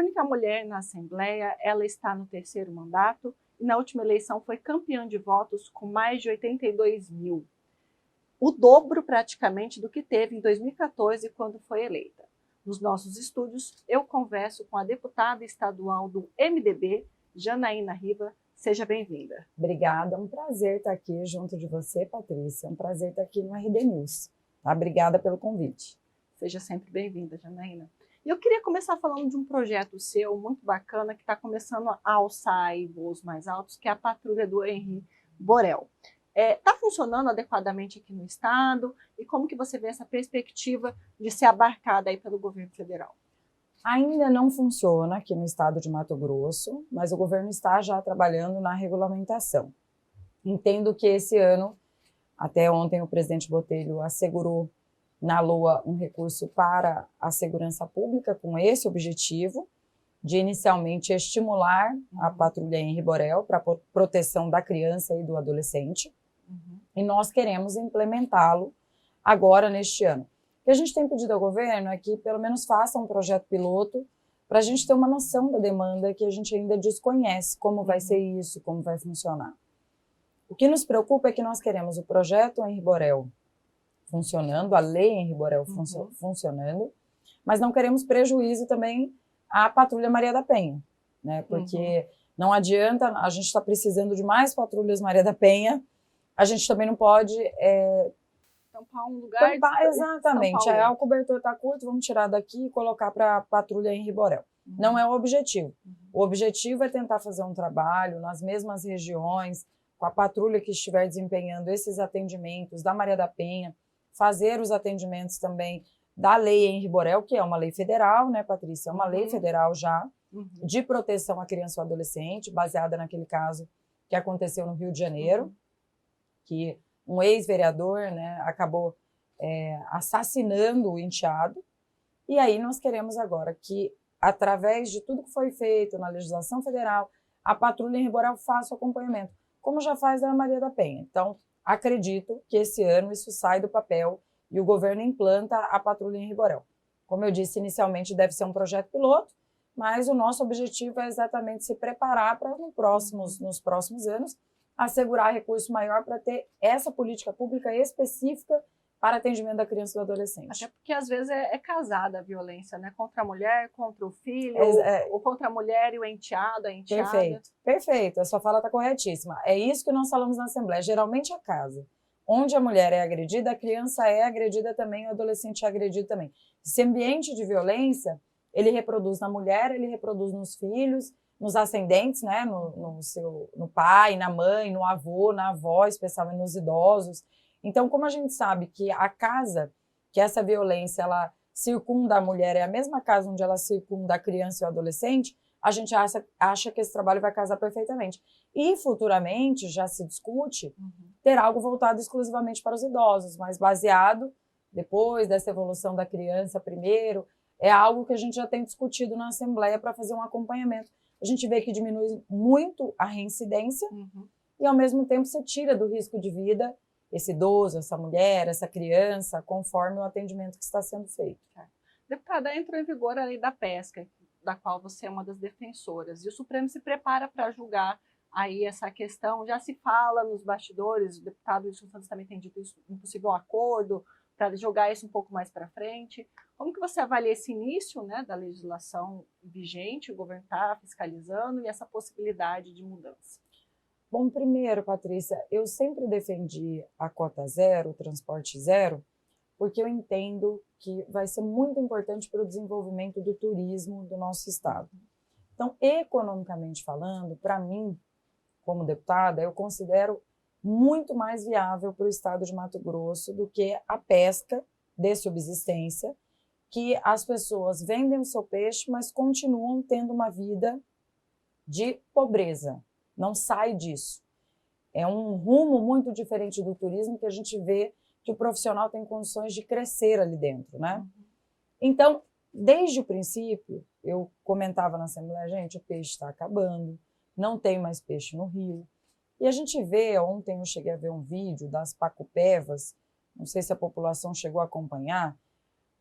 única mulher na Assembleia, ela está no 3º mandato e na última eleição foi campeã de votos com mais de 82 mil. O dobro praticamente do que teve em 2014, quando foi eleita. Nos nossos estúdios, eu converso com a deputada estadual do MDB, Janaína Riva. Seja bem-vinda. Obrigada, é um prazer estar aqui junto de você, Patrícia. É um prazer estar aqui no RD News. Tá? Obrigada pelo convite. Seja sempre bem-vinda, Janaína. E eu queria começar falando de um projeto seu muito bacana que está começando a alçar aí voos mais altos, que é a patrulha do Henri Borel. Está funcionando adequadamente aqui no estado? E como que você vê essa perspectiva de ser abarcada aí pelo governo federal? Ainda não funciona aqui no estado de Mato Grosso, mas o governo está já trabalhando na regulamentação. Entendo que esse ano, até ontem o presidente Botelho assegurou na LOA um recurso para a segurança pública com esse objetivo de inicialmente estimular a patrulha Henri Borel para a proteção da criança e do adolescente. E nós queremos implementá-lo agora neste ano. O que a gente tem pedido ao governo é que pelo menos faça um projeto piloto para a gente ter uma noção da demanda que a gente ainda desconhece, como vai ser isso, como vai funcionar. O que nos preocupa é que nós queremos o projeto Henri Borel funcionando, a lei Henri Borel funcionando, mas não queremos prejuízo também à Patrulha Maria da Penha, né? Porque não adianta, a gente está precisando de mais patrulhas Maria da Penha, a gente também não pode tampar um lugar. Exatamente, o cobertor está curto, vamos tirar daqui e colocar para a Patrulha Henri Borel. Não é o objetivo. O objetivo é tentar fazer um trabalho nas mesmas regiões, com a patrulha que estiver desempenhando esses atendimentos da Maria da Penha, fazer os atendimentos também da lei Henri Borel, que é uma lei federal, né, Patrícia? É uma lei federal já, de proteção à criança e ao adolescente, baseada naquele caso que aconteceu no Rio de Janeiro, que um ex-vereador, né, acabou assassinando o enteado. E aí nós queremos agora que, através de tudo que foi feito na legislação federal, a Patrulha Henri Borel faça o acompanhamento, como já faz a Maria da Penha. Então, acredito que esse ano isso sai do papel e o governo implanta a Patrulha Henri Borel. Como eu disse, inicialmente deve ser um projeto piloto, mas o nosso objetivo é exatamente se preparar para nos próximos anos assegurar recurso maior para ter essa política pública específica para atendimento da criança e do adolescente. Até porque às vezes é casada a violência, né? Contra a mulher, contra o filho, ou contra a mulher e o enteado, a enteada. Perfeito, perfeito, a sua fala está corretíssima. É isso que nós falamos na Assembleia, geralmente a casa. Onde a mulher é agredida, a criança é agredida também, o adolescente é agredido também. Esse ambiente de violência, ele reproduz na mulher, ele reproduz nos filhos, nos ascendentes, né, no pai, na mãe, no avô, na avó, especialmente nos idosos. Então, como a gente sabe que a casa, que essa violência, ela circunda a mulher, é a mesma casa onde ela circunda a criança e o adolescente, a gente acha que esse trabalho vai casar perfeitamente. E futuramente, já se discute, ter algo voltado exclusivamente para os idosos, mas baseado, depois dessa evolução da criança primeiro, é algo que a gente já tem discutido na Assembleia para fazer um acompanhamento. A gente vê que diminui muito a reincidência e, ao mesmo tempo, você tira do risco de vida esse idoso, essa mulher, essa criança, conforme o atendimento que está sendo feito. Deputada, entrou em vigor a lei da pesca, da qual você é uma das defensoras, e o Supremo se prepara para julgar aí essa questão. Já se fala nos bastidores, o deputado Wilson Santos também tem dito isso, um possível acordo para jogar isso um pouco mais para frente. Como que você avalia esse início, né, da legislação vigente, o governo está fiscalizando, e essa possibilidade de mudança? Bom, primeiro, Patrícia, eu sempre defendi a cota zero, o transporte zero, porque eu entendo que vai ser muito importante para o desenvolvimento do turismo do nosso estado. Então, economicamente falando, para mim, como deputada, eu considero muito mais viável para o estado de Mato Grosso do que a pesca de subsistência, que as pessoas vendem o seu peixe, mas continuam tendo uma vida de pobreza. Não sai disso. É um rumo muito diferente do turismo, que a gente vê que o profissional tem condições de crescer ali dentro, né? Então, desde o princípio, eu comentava na Assembleia, gente, o peixe está acabando, não tem mais peixe no rio. E a gente vê, ontem eu cheguei a ver um vídeo das pacupevas, não sei se a população chegou a acompanhar,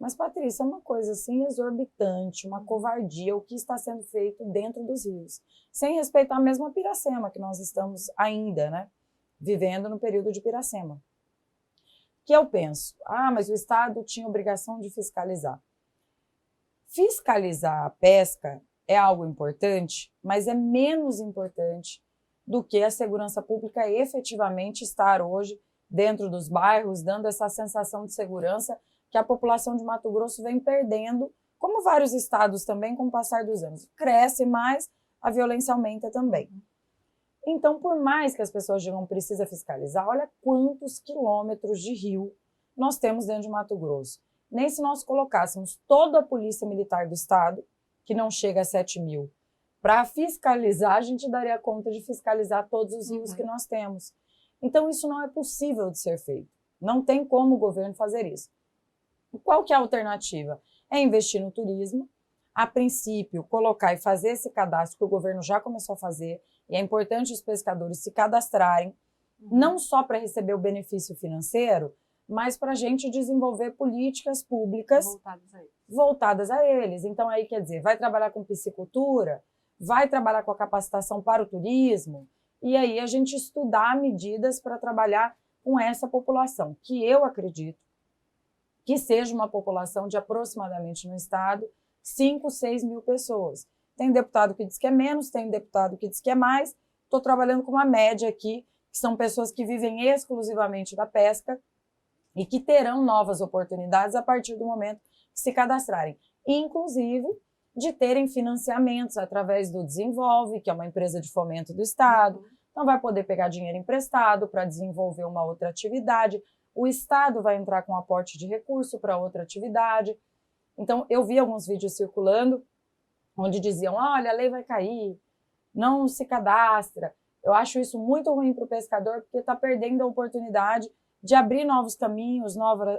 Mas, Patrícia, é uma coisa assim exorbitante, uma covardia, o que está sendo feito dentro dos rios. Sem respeitar mesmo a Piracema, que nós estamos ainda, né, vivendo no período de Piracema. Que eu penso, mas o Estado tinha obrigação de fiscalizar. Fiscalizar a pesca é algo importante, mas é menos importante do que a segurança pública efetivamente estar hoje dentro dos bairros, dando essa sensação de segurança que a população de Mato Grosso vem perdendo, como vários estados também, com o passar dos anos. Cresce mais, a violência aumenta também. Então, por mais que as pessoas digam que precisa fiscalizar, olha quantos quilômetros de rio nós temos dentro de Mato Grosso. Nem se nós colocássemos toda a polícia militar do estado, que não chega a 7.000, para fiscalizar, a gente daria conta de fiscalizar todos os rios que nós temos. Então, isso não é possível de ser feito. Não tem como o governo fazer isso. Qual que é a alternativa? É investir no turismo, a princípio, colocar e fazer esse cadastro que o governo já começou a fazer, e é importante os pescadores se cadastrarem, não só para receber o benefício financeiro, mas para a gente desenvolver políticas públicas voltadas a eles. Então, aí quer dizer, vai trabalhar com piscicultura, vai trabalhar com a capacitação para o turismo, e aí a gente estudar medidas para trabalhar com essa população, que eu acredito que seja uma população de aproximadamente no estado 5, 6 mil pessoas. Tem deputado que diz que é menos, tem deputado que diz que é mais. Estou trabalhando com uma média aqui, que são pessoas que vivem exclusivamente da pesca e que terão novas oportunidades a partir do momento que se cadastrarem. Inclusive, de terem financiamentos através do Desenvolve, que é uma empresa de fomento do estado. Então, vai poder pegar dinheiro emprestado para desenvolver uma outra atividade. O estado vai entrar com aporte de recurso para outra atividade. Então, eu vi alguns vídeos circulando onde diziam, olha, a lei vai cair, não se cadastra. Eu acho isso muito ruim para o pescador, porque está perdendo a oportunidade de abrir novos caminhos,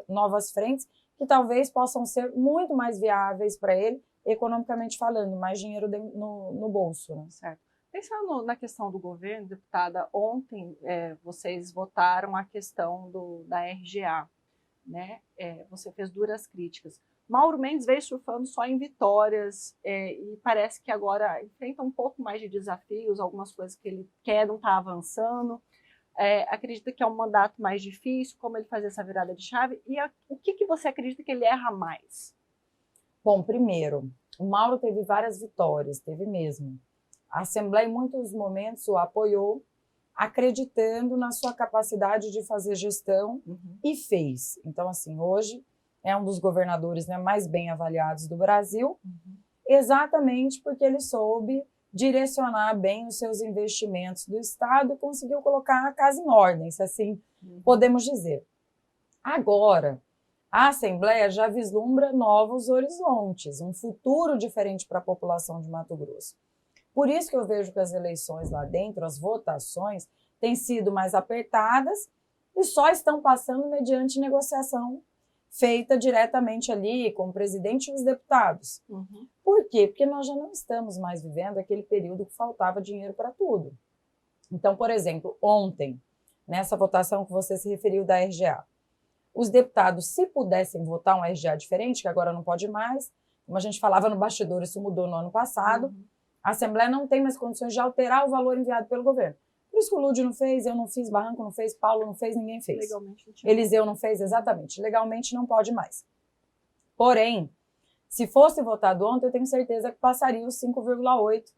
novas frentes, que talvez possam ser muito mais viáveis para ele, economicamente falando, mais dinheiro no bolso. Né? Certo. Pensando na questão do governo, deputada, ontem vocês votaram a questão da RGA, né? Você fez duras críticas. Mauro Mendes veio surfando só em vitórias e parece que agora enfrenta um pouco mais de desafios, algumas coisas que ele quer, não está avançando. Acredita que é um mandato mais difícil, como ele fazer essa virada de chave? E o que você acredita que ele erra mais? Bom, primeiro, o Mauro teve várias vitórias, teve mesmo. A Assembleia, em muitos momentos, o apoiou, acreditando na sua capacidade de fazer gestão e fez. Então, assim, hoje é um dos governadores, né, mais bem avaliados do Brasil, exatamente porque ele soube direcionar bem os seus investimentos do Estado e conseguiu colocar a casa em ordem, se assim podemos dizer. Agora, a Assembleia já vislumbra novos horizontes, um futuro diferente para a população de Mato Grosso. Por isso que eu vejo que as eleições lá dentro, as votações, têm sido mais apertadas e só estão passando mediante negociação feita diretamente ali com o presidente e os deputados. Por quê? Porque nós já não estamos mais vivendo aquele período que faltava dinheiro para tudo. Então, por exemplo, ontem, nessa votação que você se referiu da RGA, os deputados, se pudessem votar um RGA diferente, que agora não pode mais, como a gente falava no bastidor, isso mudou no ano passado, a Assembleia não tem mais condições de alterar o valor enviado pelo governo. Por isso que o Lúdio não fez, eu não fiz, Barranco não fez, Paulo não fez, ninguém fez. Legalmente não tinha. Eliseu não fez, exatamente. Legalmente não pode mais. Porém, se fosse votado ontem, eu tenho certeza que passaria os 5,8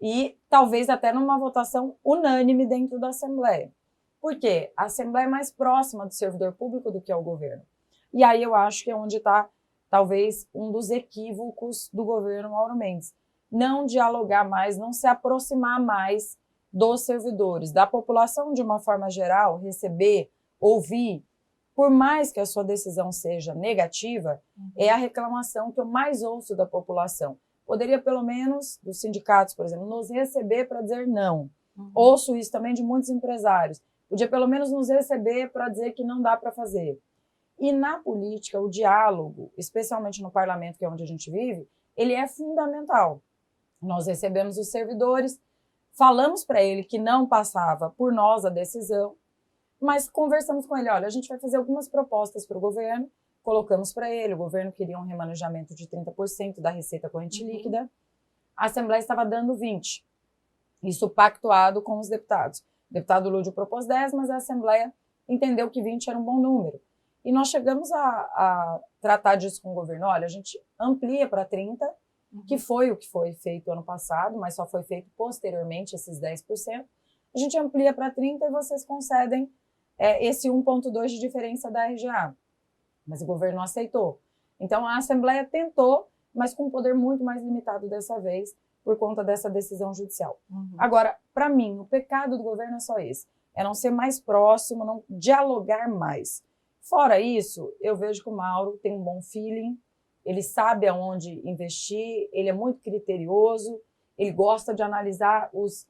e talvez até numa votação unânime dentro da Assembleia. Por quê? A Assembleia é mais próxima do servidor público do que é o governo. E aí eu acho que é onde está, talvez, um dos equívocos do governo Mauro Mendes. Não dialogar mais, não se aproximar mais dos servidores, da população de uma forma geral, receber, ouvir, por mais que a sua decisão seja negativa, é a reclamação que eu mais ouço da população. Poderia, pelo menos, dos sindicatos, por exemplo, nos receber para dizer não. Ouço isso também de muitos empresários. Podia, pelo menos, nos receber para dizer que não dá para fazer. E na política, o diálogo, especialmente no parlamento, que é onde a gente vive, ele é fundamental. Nós recebemos os servidores, falamos para ele que não passava por nós a decisão, mas conversamos com ele, olha, a gente vai fazer algumas propostas para o governo, colocamos para ele, o governo queria um remanejamento de 30% da receita corrente líquida, a Assembleia estava dando 20%, isso pactuado com os deputados. O deputado Lúdio propôs 10%, mas a Assembleia entendeu que 20% era um bom número. E nós chegamos a tratar disso com o governo. Olha, a gente amplia para 30%, que foi o que foi feito ano passado, mas só foi feito posteriormente, esses 10%. A gente amplia para 30% e vocês concedem esse 1,2% de diferença da RGA. Mas o governo não aceitou. Então, a Assembleia tentou, mas com um poder muito mais limitado dessa vez, por conta dessa decisão judicial. Agora, para mim, o pecado do governo é só esse. É não ser mais próximo, não dialogar mais. Fora isso, eu vejo que o Mauro tem um bom feeling, ele sabe aonde investir, ele é muito criterioso, ele gosta de analisar os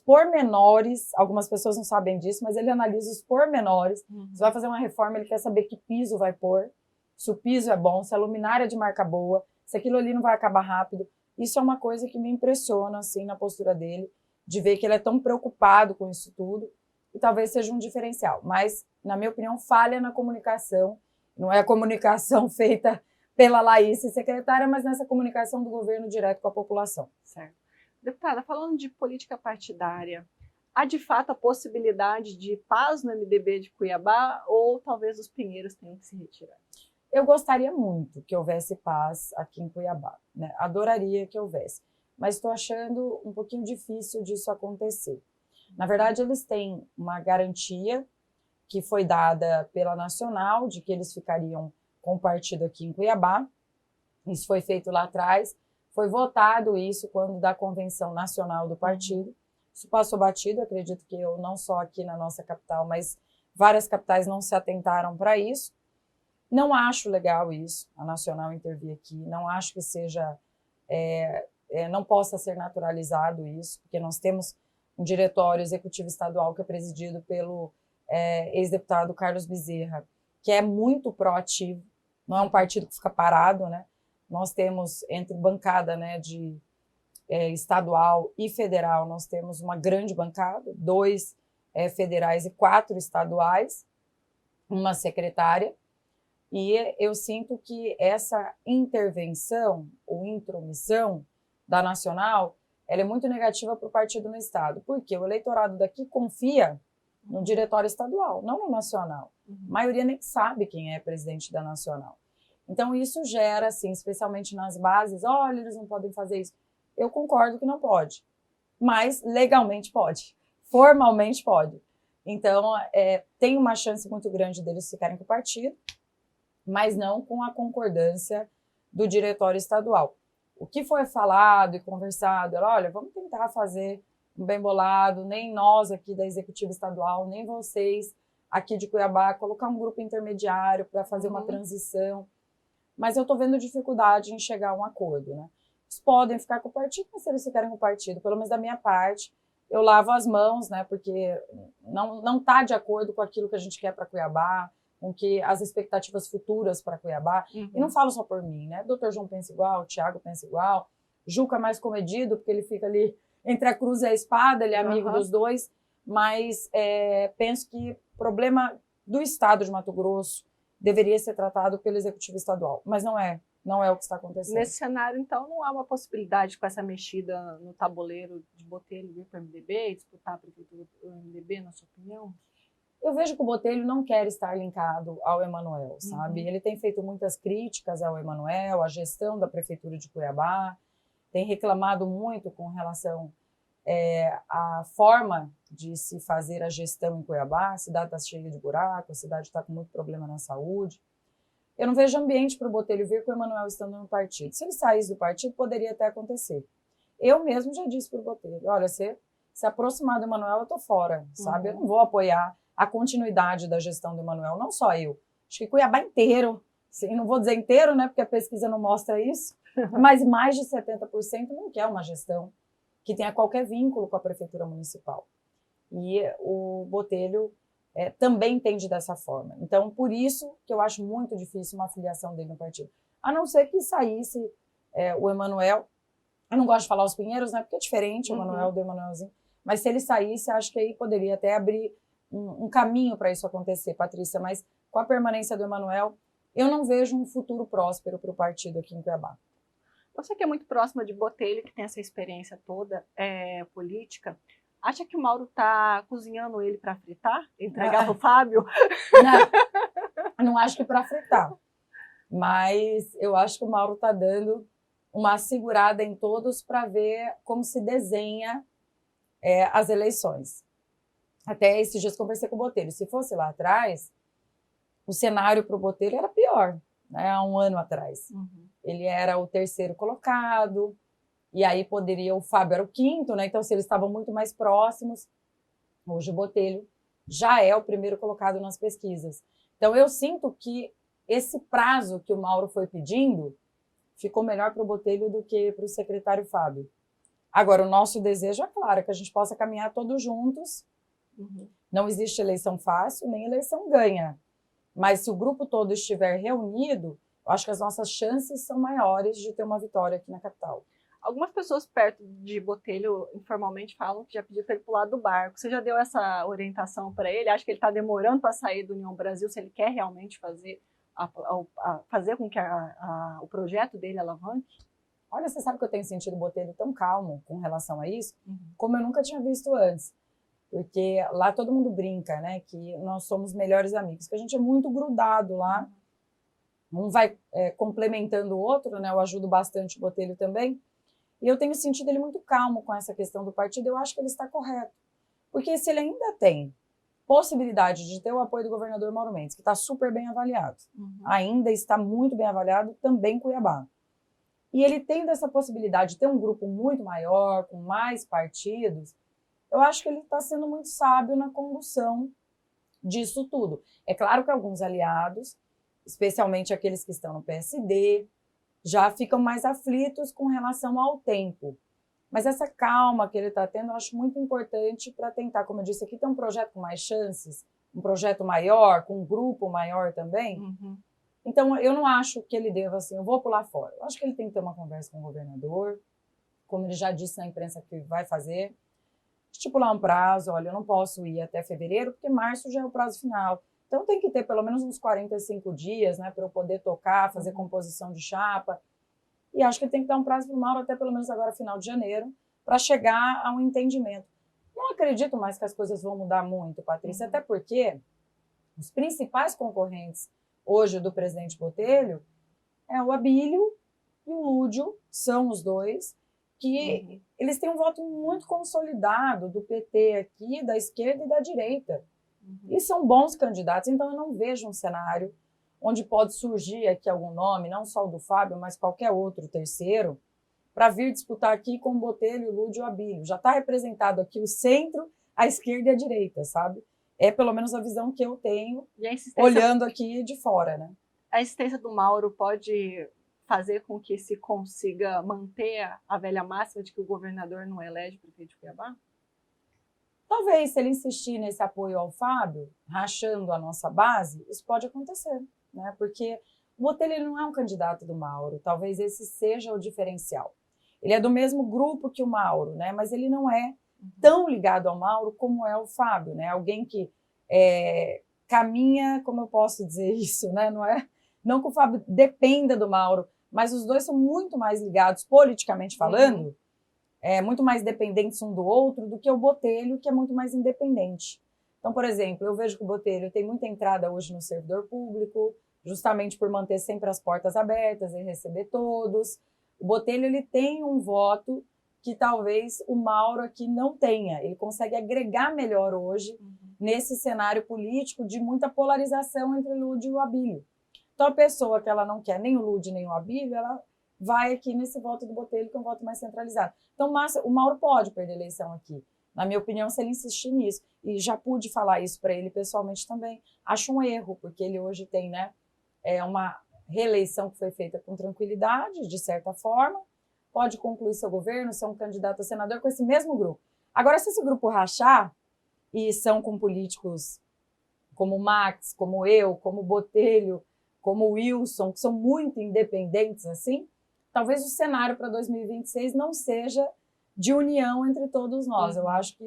pormenores. Algumas pessoas não sabem disso, mas ele analisa os pormenores. Você vai fazer uma reforma, ele quer saber que piso vai pôr, se o piso é bom, se a luminária é de marca boa, se aquilo ali não vai acabar rápido. Isso é uma coisa que me impressiona, assim, na postura dele, de ver que ele é tão preocupado com isso tudo, e talvez seja um diferencial. Mas, na minha opinião, falha na comunicação. Não é a comunicação feita pela Laís, secretária, mas nessa comunicação do governo direto com a população. Certo. Deputada, falando de política partidária, há de fato a possibilidade de paz no MDB de Cuiabá ou talvez os pinheiros tenham que se retirar? Eu gostaria muito que houvesse paz aqui em Cuiabá, né? Adoraria que houvesse, mas estou achando um pouquinho difícil disso acontecer. Na verdade, eles têm uma garantia que foi dada pela Nacional, de que eles ficariam com o partido aqui em Cuiabá. Isso foi feito lá atrás, foi votado isso quando da convenção nacional do partido. Isso passou batido, acredito que eu, não só aqui na nossa capital, mas várias capitais não se atentaram para isso. Não acho legal isso, a Nacional intervir aqui, não acho que seja, não possa ser naturalizado isso, porque nós temos um diretório executivo estadual que é presidido pelo ex-deputado Carlos Bezerra, que é muito proativo, não é um partido que fica parado, né? Nós temos, entre bancada, né, de estadual e federal, nós temos uma grande bancada, 2 federais e 4 estaduais, uma secretária, e eu sinto que essa intervenção ou intromissão da Nacional, ela é muito negativa para o partido no estado, porque o eleitorado daqui confia no diretório estadual, não no nacional. A maioria nem sabe quem é presidente da Nacional. Então isso gera, assim, especialmente nas bases, olha, eles não podem fazer isso. Eu concordo que não pode, mas legalmente pode, formalmente pode. Então tem uma chance muito grande deles ficarem com o partido, mas não com a concordância do diretório estadual. O que foi falado e conversado, olha, vamos tentar fazer um bem bolado, nem nós aqui da Executiva Estadual, nem vocês aqui de Cuiabá, colocar um grupo intermediário para fazer uma transição. Mas eu estou vendo dificuldade em chegar a um acordo, né? Eles podem ficar com o partido, mas se eles ficarem com o partido, pelo menos da minha parte, eu lavo as mãos, né? Porque não está de acordo com aquilo que a gente quer para Cuiabá, com que as expectativas futuras para Cuiabá, e não falo só por mim, né? Doutor João pensa igual, o Thiago pensa igual, Juca é mais comedido, porque ele fica ali entre a cruz e a espada, ele é amigo dos dois, mas penso que o problema do estado de Mato Grosso deveria ser tratado pelo Executivo Estadual, mas não é o que está acontecendo. Nesse cenário, então, não há uma possibilidade com essa mexida no tabuleiro de Botelho vir para o MDB, disputar a prefeitura do MDB, na sua opinião? Eu vejo que o Botelho não quer estar linkado ao Emanuel, sabe? Ele tem feito muitas críticas ao Emanuel, à gestão da Prefeitura de Cuiabá, tem reclamado muito com relação à forma de se fazer a gestão em Cuiabá. A cidade está cheia de buraco, a cidade está com muito problema na saúde. Eu não vejo ambiente para o Botelho vir com o Emanuel estando no partido. Se ele saísse do partido, poderia até acontecer. Eu mesmo já disse para o Botelho, olha, se aproximar do Emanuel, eu estou fora, sabe? Eu não vou apoiar a continuidade da gestão do Emanuel, não só eu. Acho que Cuiabá inteiro, sim, não vou dizer inteiro, né, porque a pesquisa não mostra isso, mas mais de 70% não quer uma gestão que tenha qualquer vínculo com a Prefeitura Municipal. E o Botelho também entende dessa forma. Então, por isso que eu acho muito difícil uma filiação dele no partido. A não ser que saísse o Emanuel, eu não gosto de falar os Pinheiros, né, porque é diferente o Emanuel do Emanuelzinho, mas se ele saísse, acho que aí poderia até abrir um caminho para isso acontecer, Patrícia, mas com a permanência do Emanuel, eu não vejo um futuro próspero para o partido aqui em Cuiabá. Você que é muito próxima de Botelho, que tem essa experiência toda política, acha que o Mauro está cozinhando ele para fritar? Entregar para o Fábio? Não acho que para fritar. Mas eu acho que o Mauro está dando uma segurada em todos para ver como se desenha as eleições. Até esses dias conversei com o Botelho. Se fosse lá atrás, o cenário para o Botelho era pior, né? Há um ano atrás. Ele era o 3º colocado, e aí o Fábio era o 5º, né? Então, se eles estavam muito mais próximos, hoje o Botelho já é o 1º colocado nas pesquisas. Então, eu sinto que esse prazo que o Mauro foi pedindo ficou melhor para o Botelho do que para o secretário Fábio. Agora, o nosso desejo é claro, que a gente possa caminhar todos juntos. Não existe eleição fácil, nem eleição ganha. Mas se o grupo todo estiver reunido, eu acho que as nossas chances são maiores de ter uma vitória aqui na capital. Algumas pessoas perto de Botelho, informalmente, falam que já pediu para ele pular do barco. Você já deu essa orientação para ele? Acha que ele está demorando para sair do União Brasil, se ele quer realmente fazer com que o projeto dele alavanque? Olha, você sabe que eu tenho sentido o Botelho tão calmo com relação a isso, como eu nunca tinha visto antes. Porque lá todo mundo brinca, né, que nós somos melhores amigos, que a gente é muito grudado lá. Um vai complementando o outro, né, eu ajudo bastante o Botelho também. E eu tenho sentido ele muito calmo com essa questão do partido, eu acho que ele está correto. Porque se ele ainda tem possibilidade de ter o apoio do governador Mauro Mendes, que está super bem avaliado, ainda está muito bem avaliado também em Cuiabá. E ele tendo essa possibilidade de ter um grupo muito maior, com mais partidos, eu acho que ele está sendo muito sábio na condução disso tudo. É claro que alguns aliados, especialmente aqueles que estão no PSD, já ficam mais aflitos com relação ao tempo. Mas essa calma que ele está tendo, eu acho muito importante para tentar, como eu disse aqui, ter um projeto com mais chances, um projeto maior, com um grupo maior também. Então, eu não acho que ele deva, assim, eu vou pular fora. Eu acho que ele tem que ter uma conversa com o governador, como ele já disse na imprensa que vai fazer, estipular um prazo, olha, eu não posso ir até fevereiro, porque março já é o prazo final. Então tem que ter pelo menos uns 45 dias, né, para eu poder tocar, fazer composição de chapa. E acho que tem que dar um prazo para o Mauro até pelo menos agora final de janeiro, para chegar a um entendimento. Não acredito mais que as coisas vão mudar muito, Patrícia, até porque os principais concorrentes hoje do presidente Botelho é o Abílio e o Lúdio, são os dois, que eles têm um voto muito consolidado do PT aqui, da esquerda e da direita. E são bons candidatos, então eu não vejo um cenário onde pode surgir aqui algum nome, não só o do Fábio, mas qualquer outro terceiro, para vir disputar aqui com o Botelho, o Lúdio e o Abílio. Já está representado aqui o centro, a esquerda e a direita, sabe? É pelo menos a visão que eu tenho, olhando aqui de fora, né? A existência do Mauro pode fazer com que se consiga manter a velha máxima de que o governador não elege o prefeito de Cuiabá? Talvez, se ele insistir nesse apoio ao Fábio, rachando a nossa base, isso pode acontecer, né? Porque o Botelho não é um candidato do Mauro, talvez esse seja o diferencial. Ele é do mesmo grupo que o Mauro, né? Mas ele não é tão ligado ao Mauro como é o Fábio, né? Alguém que caminha, como eu posso dizer isso, né? Não que o Fábio dependa do Mauro, mas os dois são muito mais ligados, politicamente falando, muito mais dependentes um do outro do que o Botelho, que é muito mais independente. Então, por exemplo, eu vejo que o Botelho tem muita entrada hoje no servidor público, justamente por manter sempre as portas abertas e receber todos. O Botelho, ele tem um voto que talvez o Mauro aqui não tenha. Ele consegue agregar melhor hoje nesse cenário político de muita polarização entre o Lúdio e o Abílio. Então, a pessoa que ela não quer nem o Lúdio nem o Abílio, ela vai aqui nesse voto do Botelho, que é um voto mais centralizado. Então, o Mauro pode perder a eleição aqui, na minha opinião, se ele insistir nisso. E já pude falar isso para ele pessoalmente também. Acho um erro, porque ele hoje tem, né, uma reeleição que foi feita com tranquilidade, de certa forma, pode concluir seu governo, ser um candidato a senador com esse mesmo grupo. Agora, se esse grupo rachar, e são com políticos como o Max, como eu, como o Botelho, como o Wilson, que são muito independentes assim, talvez o cenário para 2026 não seja de união entre todos nós. Eu acho que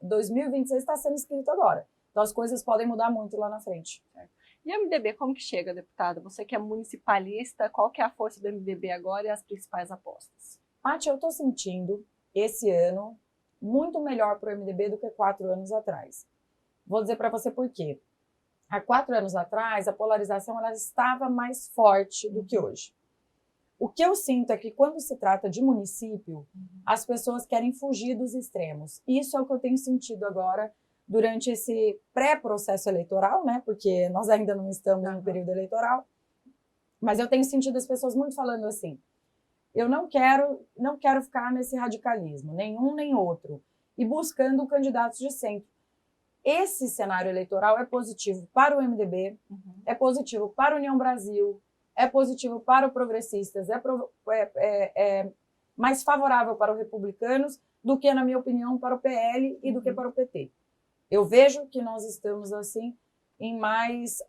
2026 está sendo escrito agora. Então as coisas podem mudar muito lá na frente. E o MDB, como que chega, deputada? Você que é municipalista, qual que é a força do MDB agora e as principais apostas? Paty, eu estou sentindo esse ano muito melhor para o MDB do que 4 anos atrás. Vou dizer para você por quê. Há 4 anos atrás, a polarização ela estava mais forte do que hoje. O que eu sinto é que quando se trata de município, as pessoas querem fugir dos extremos. Isso é o que eu tenho sentido agora durante esse pré-processo eleitoral, né? Porque nós ainda não estamos no período eleitoral. Mas eu tenho sentido as pessoas muito falando assim, eu não quero ficar nesse radicalismo, nenhum nem outro, e buscando candidatos de centro. Esse cenário eleitoral é positivo para o MDB, é positivo para a União Brasil, é positivo para os progressistas, é mais favorável para os republicanos do que, na minha opinião, para o PL e do que para o PT. Eu vejo que nós estamos, assim, em mais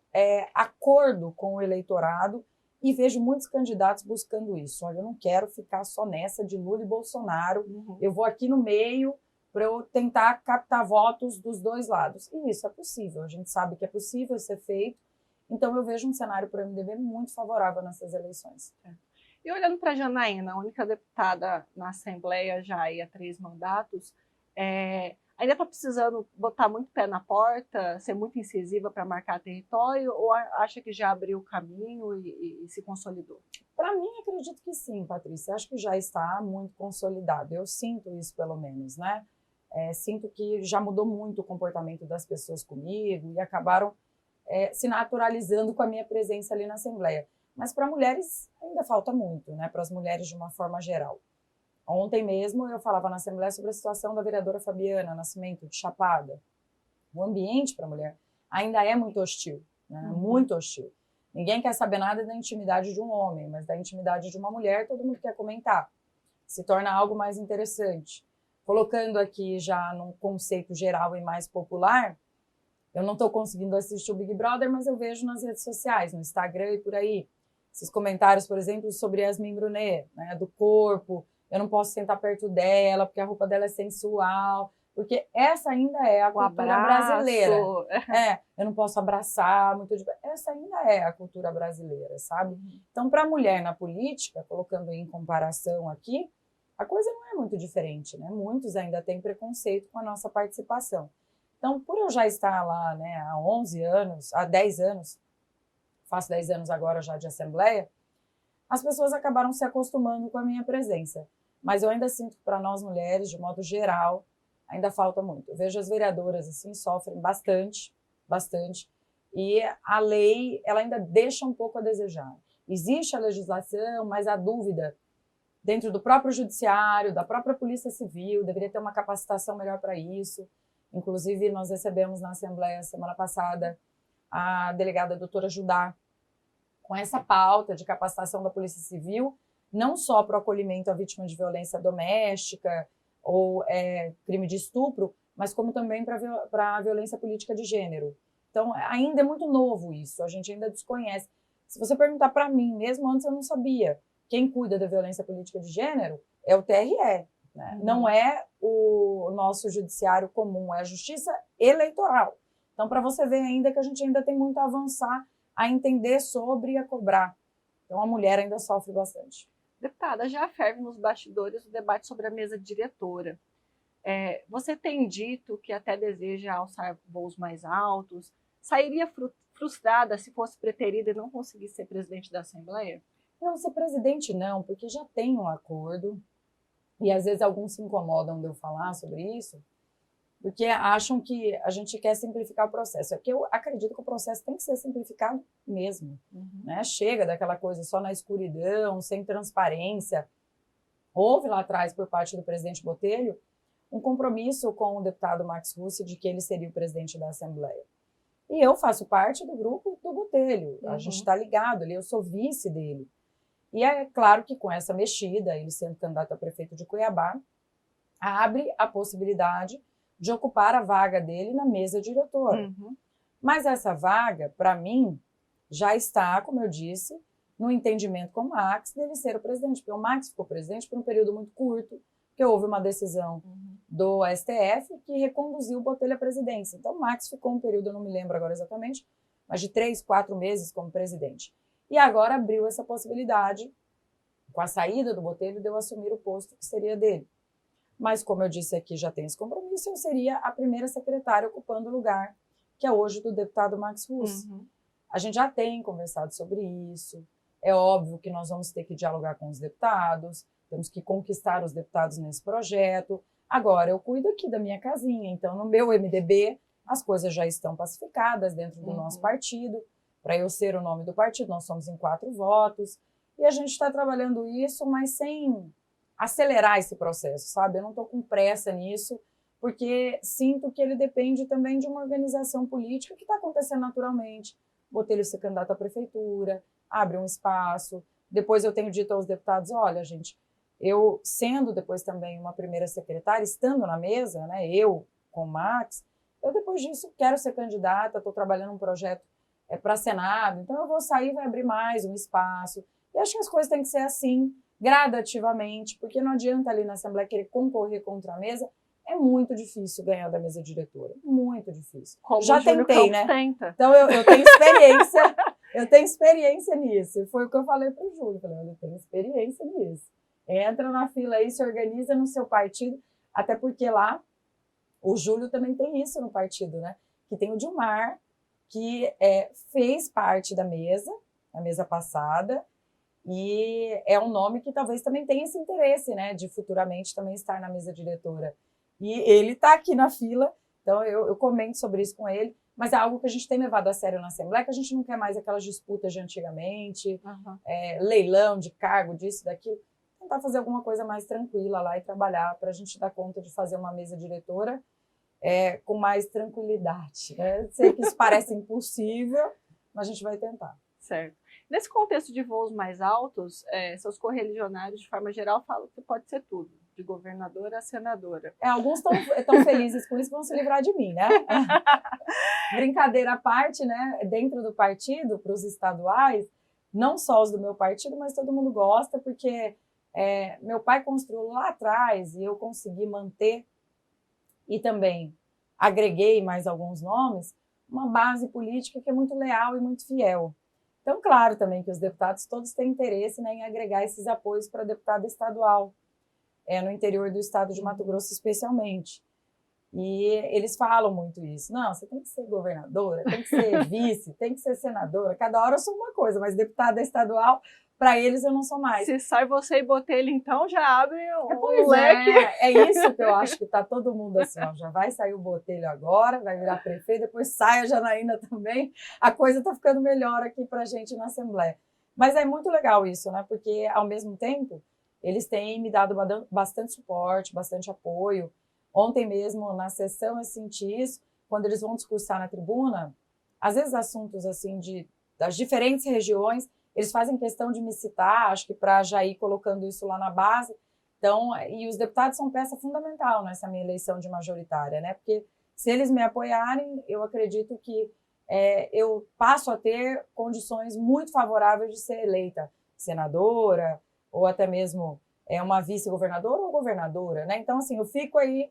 acordo com o eleitorado e vejo muitos candidatos buscando isso. Olha, eu não quero ficar só nessa de Lula e Bolsonaro, eu vou aqui no meio para eu tentar captar votos dos dois lados. E isso é possível, a gente sabe que é possível ser feito. Então, eu vejo um cenário para o MDB muito favorável nessas eleições. E olhando para a Janaína, a única deputada na Assembleia já há 3 mandatos, ainda está precisando botar muito pé na porta, ser muito incisiva para marcar território, ou acha que já abriu o caminho e se consolidou? Para mim, acredito que sim, Patrícia. Acho que já está muito consolidado. Eu sinto isso, pelo menos, né? Sinto que já mudou muito o comportamento das pessoas comigo e acabaram se naturalizando com a minha presença ali na Assembleia. Mas para mulheres ainda falta muito, né? Para as mulheres de uma forma geral. Ontem mesmo eu falava na Assembleia sobre a situação da vereadora Fabiana Nascimento, de Chapada. O ambiente para a mulher ainda é muito hostil, né? Muito hostil. Ninguém quer saber nada da intimidade de um homem, mas da intimidade de uma mulher todo mundo quer comentar. Se torna algo mais interessante. Colocando aqui já num conceito geral e mais popular, eu não estou conseguindo assistir o Big Brother, mas eu vejo nas redes sociais, no Instagram e por aí. Esses comentários, por exemplo, sobre Yasmin Brunet, né, do corpo, eu não posso sentar perto dela, porque a roupa dela é sensual, porque essa ainda é a cultura brasileira. Eu não posso abraçar, essa ainda é a cultura brasileira, sabe? Então, para a mulher na política, colocando em comparação aqui, a coisa não é muito diferente, né? Muitos ainda têm preconceito com a nossa participação. Então, por eu já estar lá, né, há 11 anos, há 10 anos, faço 10 anos agora já de Assembleia, as pessoas acabaram se acostumando com a minha presença. Mas eu ainda sinto que para nós mulheres, de modo geral, ainda falta muito. Eu vejo as vereadoras, assim, sofrem bastante, bastante, e a lei, ela ainda deixa um pouco a desejar. Existe a legislação, mas a dúvida dentro do próprio judiciário, da própria Polícia Civil, deveria ter uma capacitação melhor para isso. Inclusive, nós recebemos na Assembleia, semana passada, a delegada doutora Judá, com essa pauta de capacitação da Polícia Civil, não só para o acolhimento à vítima de violência doméstica ou crime de estupro, mas como também para a violência política de gênero. Então, ainda é muito novo isso, a gente ainda desconhece. Se você perguntar para mim, mesmo antes eu não sabia, quem cuida da violência política de gênero é o TRE, né? Não é o nosso judiciário comum, é a justiça eleitoral. Então, para você ver ainda que a gente ainda tem muito a avançar, a entender sobre e a cobrar. Então, a mulher ainda sofre bastante. Deputada, já ferve nos bastidores o debate sobre a mesa diretora. Você tem dito que até deseja alçar voos mais altos. Sairia frustrada se fosse preterida e não conseguisse ser presidente da Assembleia? Não, ser presidente não, porque já tem um acordo. E às vezes alguns se incomodam de eu falar sobre isso, porque acham que a gente quer simplificar o processo. É que eu acredito que o processo tem que ser simplificado mesmo. Né? Chega daquela coisa só na escuridão, sem transparência. Houve lá atrás, por parte do presidente Botelho, um compromisso com o deputado Max Russi de que ele seria o presidente da Assembleia. E eu faço parte do grupo do Botelho. A gente está ligado ali, eu sou vice dele. E é claro que com essa mexida, ele sendo candidato a prefeito de Cuiabá, abre a possibilidade de ocupar a vaga dele na mesa diretora. Mas essa vaga, para mim, já está, como eu disse, no entendimento com o Max dele ser o presidente. Porque o Max ficou presidente por um período muito curto, porque houve uma decisão do STF que reconduziu o Botelho à presidência. Então o Max ficou um período, eu não me lembro agora exatamente, mas de 3, 4 meses como presidente. E agora abriu essa possibilidade, com a saída do Botelho, de eu assumir o posto que seria dele. Mas, como eu disse aqui, já tem esse compromisso, eu seria a primeira secretária ocupando o lugar que é hoje do deputado Max Russo. A gente já tem conversado sobre isso. É óbvio que nós vamos ter que dialogar com os deputados, temos que conquistar os deputados nesse projeto. Agora, eu cuido aqui da minha casinha, então no meu MDB as coisas já estão pacificadas dentro do nosso partido. Para eu ser o nome do partido, nós somos em 4 votos. E a gente está trabalhando isso, mas sem acelerar esse processo, sabe? Eu não estou com pressa nisso, porque sinto que ele depende também de uma organização política que está acontecendo naturalmente. Botelho ser candidato à prefeitura, abre um espaço. Depois eu tenho dito aos deputados, olha, gente, eu sendo depois também uma primeira secretária, estando na mesa, né, eu com o Max, eu depois disso quero ser candidata, estou trabalhando um projeto para Senado, então eu vou sair e vai abrir mais um espaço. E acho que as coisas têm que ser assim, gradativamente, porque não adianta ali na Assembleia querer concorrer contra a mesa, é muito difícil ganhar da mesa diretora, muito difícil. Como já o Júlio tentei, Campos né? Tenta. Então eu tenho experiência, eu tenho experiência nisso. E foi o que eu falei para o Júlio, eu falei, eu tenho experiência nisso. Entra na fila aí, se organiza no seu partido, até porque lá o Júlio também tem isso no partido, né? Que tem o Dilmar, que fez parte da mesa passada, e é um nome que talvez também tenha esse interesse, né, de futuramente também estar na mesa diretora. E ele está aqui na fila, então eu comento sobre isso com ele, mas é algo que a gente tem levado a sério na Assembleia, que a gente não quer mais aquelas disputas de antigamente, leilão de cargo, disso, daquilo. Tentar fazer alguma coisa mais tranquila lá e trabalhar para a gente dar conta de fazer uma mesa diretora com mais tranquilidade. Né? Sei que isso parece impossível, mas a gente vai tentar. Certo. Nesse contexto de voos mais altos, seus correligionários, de forma geral, falam que pode ser tudo, de governadora a senadora. Alguns estão felizes com isso, vão se livrar de mim, né? Brincadeira à parte, né? Dentro do partido, para os estaduais, não só os do meu partido, mas todo mundo gosta, porque meu pai construiu lá atrás e eu consegui manter e também agreguei mais alguns nomes, uma base política que é muito leal e muito fiel. Então, claro também que os deputados todos têm interesse, né, em agregar esses apoios para deputado estadual, no interior do estado de Mato Grosso especialmente. E eles falam muito isso. Não, você tem que ser governadora, tem que ser vice, tem que ser senadora. Cada hora eu sou uma coisa, mas deputada estadual, para eles eu não sou mais. Se sai você e Botelho, então, já abre um leque. É isso que eu acho que está todo mundo assim, ó, já vai sair o Botelho agora, vai virar prefeito, depois sai a Janaína também, a coisa está ficando melhor aqui para a gente na Assembleia. Mas é muito legal isso, né? Porque, ao mesmo tempo, eles têm me dado bastante suporte, bastante apoio. Ontem mesmo, na sessão, eu senti isso, quando eles vão discursar na tribuna, às vezes assuntos assim das diferentes regiões, eles fazem questão de me citar, acho que para já ir colocando isso lá na base. Então, e os deputados são peça fundamental nessa minha eleição de majoritária, né? Porque se eles me apoiarem, eu acredito que eu passo a ter condições muito favoráveis de ser eleita senadora, ou até mesmo uma vice-governadora ou governadora, né? Então, assim, eu fico aí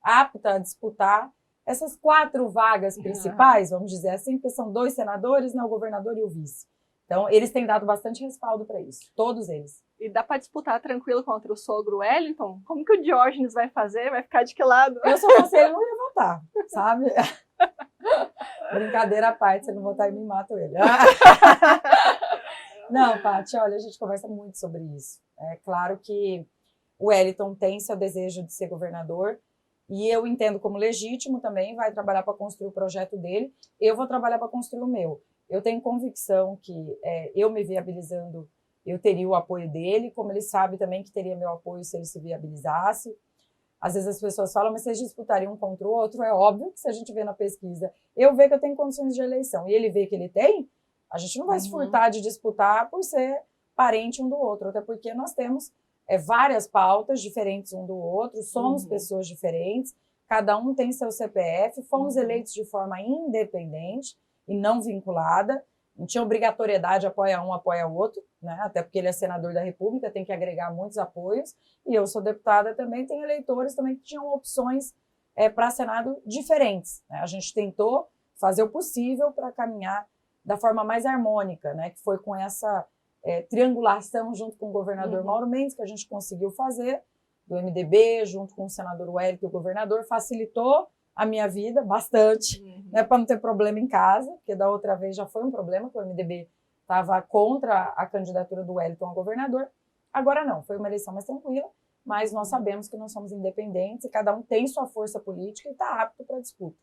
apta a disputar essas 4 vagas principais, vamos dizer assim, porque são 2 senadores, né, o governador e o vice. Então, eles têm dado bastante respaldo para isso, todos eles. E dá para disputar tranquilo contra o sogro Wellington? Como que o Diógenes vai fazer? Vai ficar de que lado? Eu, se eu fosse ele, não ia votar, sabe? Brincadeira à parte, se eu não votar, eu me mato ele. Não, Paty, olha, a gente conversa muito sobre isso. É claro que o Wellington tem seu desejo de ser governador, e eu entendo como legítimo também, vai trabalhar para construir o projeto dele, eu vou trabalhar para construir o meu. Eu tenho convicção que eu me viabilizando, eu teria o apoio dele, como ele sabe também que teria meu apoio se ele se viabilizasse. Às vezes as pessoas falam, mas vocês disputariam um contra o outro? É óbvio que se a gente vê na pesquisa, eu vejo que eu tenho condições de eleição, e ele vê que ele tem, a gente não vai se furtar de disputar por ser parente um do outro, até porque nós temos várias pautas diferentes um do outro, somos pessoas diferentes, cada um tem seu CPF, fomos eleitos de forma independente e não vinculada, não tinha obrigatoriedade, apoia um, apoia o outro, né? Até porque ele é senador da República, tem que agregar muitos apoios, e eu sou deputada também, tem eleitores também que tinham opções para Senado diferentes, né? A gente tentou fazer o possível para caminhar da forma mais harmônica, né? Que foi com essa triangulação junto com o governador Mauro Mendes, que a gente conseguiu fazer, do MDB, junto com o senador Wellington, o governador, facilitou a minha vida bastante, né, para não ter problema em casa, porque da outra vez já foi um problema, que o MDB estava contra a candidatura do Wellington a governador. Agora não, foi uma eleição mais tranquila, mas nós sabemos que nós somos independentes e cada um tem sua força política e está apto para a disputa.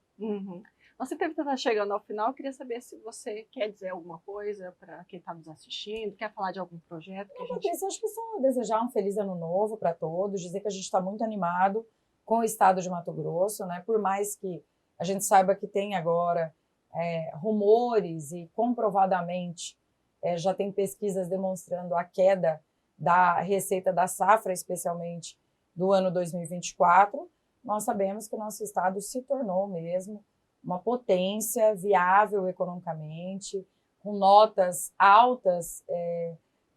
Nossa entrevista está chegando ao final, eu queria saber se você quer dizer alguma coisa para quem está nos assistindo, quer falar de algum projeto que a gente... Acho que só desejar um feliz ano novo para todos, dizer que a gente está muito animado com o estado de Mato Grosso, né? Por mais que a gente saiba que tem agora rumores e comprovadamente já tem pesquisas demonstrando a queda da receita da safra, especialmente do ano 2024, nós sabemos que o nosso estado se tornou mesmo uma potência viável economicamente, com notas altas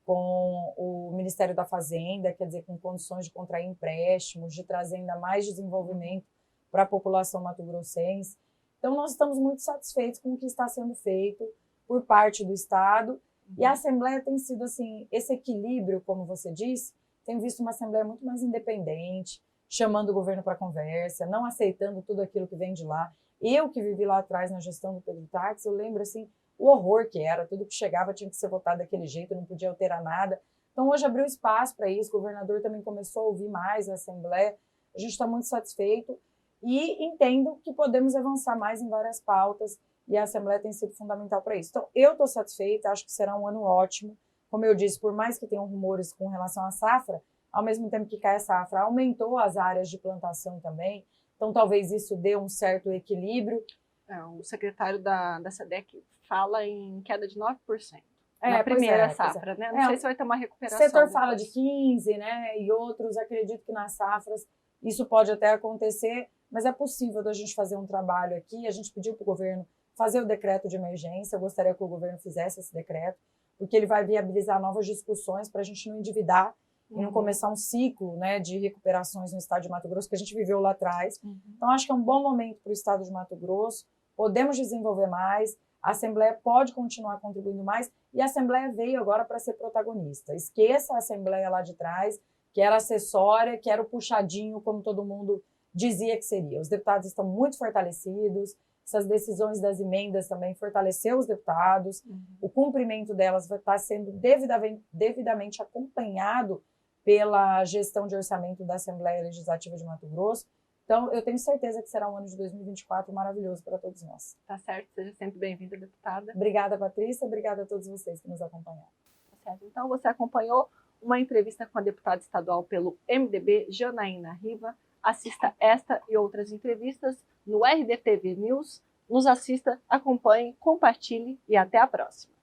com o Ministério da Fazenda, quer dizer, com condições de contrair empréstimos, de trazer ainda mais desenvolvimento para a população mato-grossense. Então, nós estamos muito satisfeitos com o que está sendo feito por parte do Estado. E a Assembleia tem sido, assim, esse equilíbrio, como você disse, tem visto uma Assembleia muito mais independente, chamando o governo para conversa, não aceitando tudo aquilo que vem de lá. Eu que vivi lá atrás na gestão do Pedro Táxi, eu lembro, assim, o horror que era, tudo que chegava tinha que ser votado daquele jeito, não podia alterar nada. Então, hoje abriu espaço para isso, o governador também começou a ouvir mais a Assembleia, a gente está muito satisfeito e entendo que podemos avançar mais em várias pautas e a Assembleia tem sido fundamental para isso. Então, eu estou satisfeita, acho que será um ano ótimo. Como eu disse, por mais que tenham rumores com relação à safra, ao mesmo tempo que cai a safra, aumentou as áreas de plantação também, então talvez isso dê um certo equilíbrio. O secretário da SEDEC fala em queda de 9%. Na primeira safra, né? Não sei se vai ter uma recuperação. O setor fala de 15%, né? E outros acreditam que nas safras isso pode até acontecer, mas é possível da gente fazer um trabalho aqui. A gente pediu para o governo fazer o decreto de emergência, eu gostaria que o governo fizesse esse decreto, porque ele vai viabilizar novas discussões para a gente não endividar e não começar um ciclo, né, de recuperações no estado de Mato Grosso que a gente viveu lá atrás. Então, acho que é um bom momento para o estado de Mato Grosso, podemos desenvolver mais, a Assembleia pode continuar contribuindo mais e a Assembleia veio agora para ser protagonista. Esqueça a Assembleia lá de trás, que era acessória, que era o puxadinho, como todo mundo dizia que seria. Os deputados estão muito fortalecidos, essas decisões das emendas também fortaleceu os deputados, o cumprimento delas vai estar sendo devidamente acompanhado pela gestão de orçamento da Assembleia Legislativa de Mato Grosso. Então, eu tenho certeza que será um ano de 2024 maravilhoso para todos nós. Tá certo, seja sempre bem-vinda, deputada. Obrigada, Patrícia, obrigada a todos vocês que nos acompanharam. Tá certo. Então, você acompanhou uma entrevista com a deputada estadual pelo MDB, Janaína Riva. Assista esta e outras entrevistas no RDTV News. Nos assista, acompanhe, compartilhe e até a próxima.